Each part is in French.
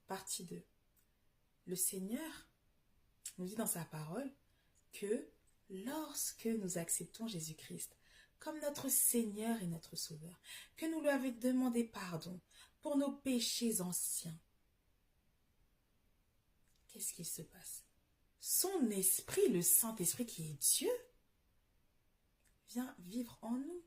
partie 2. Le Seigneur nous dit dans sa parole que lorsque nous acceptons Jésus-Christ comme notre Seigneur et notre Sauveur, que nous lui avons demandé pardon pour nos péchés anciens, qu'est-ce qui se passe? Son esprit, le Saint-Esprit qui est Dieu, vient vivre en nous.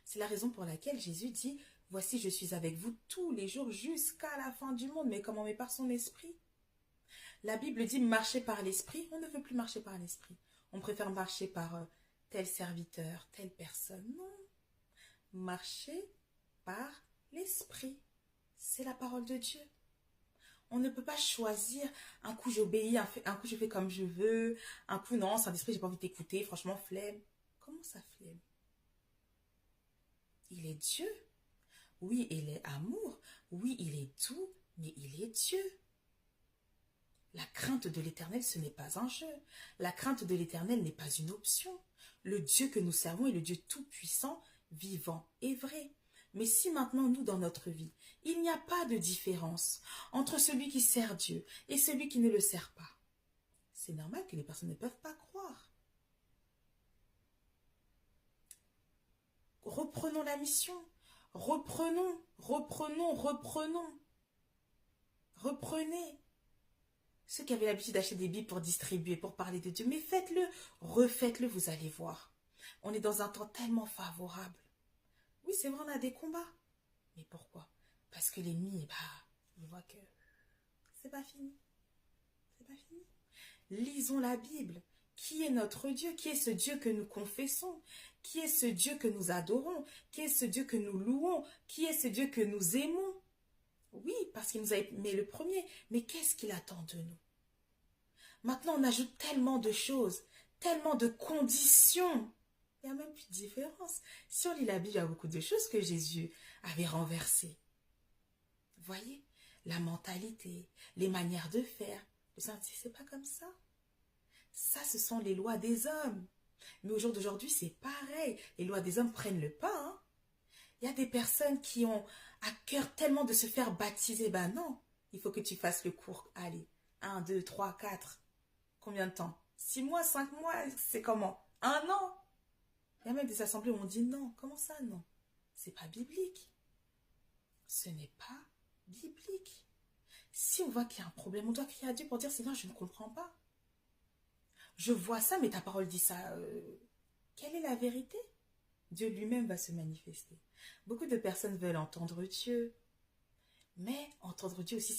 C'est la raison pour laquelle Jésus dit « Voici, je suis avec vous tous les jours jusqu'à la fin du monde. » Mais comment? Mais par son esprit. La Bible dit « Marcher par l'esprit ». On ne veut plus marcher par l'esprit. On préfère marcher par tel serviteur, telle personne. Non. Marcher par l'esprit. C'est la parole de Dieu. On ne peut pas choisir, un coup j'obéis, un coup je fais comme je veux, un coup non, Saint-Esprit, j'ai pas envie d'écouter, franchement, flemme. Comment ça flemme? Il est Dieu. Oui, il est amour. Oui, il est tout, mais il est Dieu. La crainte de l'Éternel, ce n'est pas un jeu. La crainte de l'Éternel n'est pas une option. Le Dieu que nous servons est le Dieu tout-puissant, vivant et vrai. Mais si maintenant, nous, dans notre vie, il n'y a pas de différence entre celui qui sert Dieu et celui qui ne le sert pas, c'est normal que les personnes ne peuvent pas croire. Reprenons la mission. Reprenons. Reprenez. Ceux qui avaient l'habitude d'acheter des Bibles pour distribuer, pour parler de Dieu, mais faites-le, refaites-le, vous allez voir. On est dans un temps tellement favorable. Oui, c'est vrai, on a des combats. Mais pourquoi? Parce que l'ennemi, il voit que c'est pas fini. C'est pas fini. Lisons la Bible. Qui est notre Dieu? Qui est ce Dieu que nous confessons? Qui est ce Dieu que nous adorons? Qui est ce Dieu que nous louons? Qui est ce Dieu que nous aimons? Oui, parce qu'il nous a aimé le premier. Mais qu'est-ce qu'il attend de nous? Maintenant, on ajoute tellement de choses, tellement de conditions. Il n'y a même plus de différence. Si on lit la Bible, il y a beaucoup de choses que Jésus avait renversées. Vous voyez? La mentalité, les manières de faire. Le Saint-Esprit, c'est pas comme ça. Ça, ce sont les lois des hommes. Mais au jour d'aujourd'hui, c'est pareil. Les lois des hommes prennent le pas. Hein? Il y a des personnes qui ont à cœur tellement de se faire baptiser. Ben non, il faut que tu fasses le cours. Allez, 1, 2, 3, 4. Combien de temps? 6 mois, 5 mois, c'est comment? 1 an? Il y a même des assemblées où on dit non. Comment ça, non? C'est pas biblique. Ce n'est pas biblique. Si on voit qu'il y a un problème, on doit crier à Dieu pour dire Seigneur, je ne comprends pas. Je vois ça, mais ta parole dit ça. Quelle est la vérité? Dieu lui-même va se manifester. Beaucoup de personnes veulent entendre Dieu. Mais entendre Dieu aussi, c'est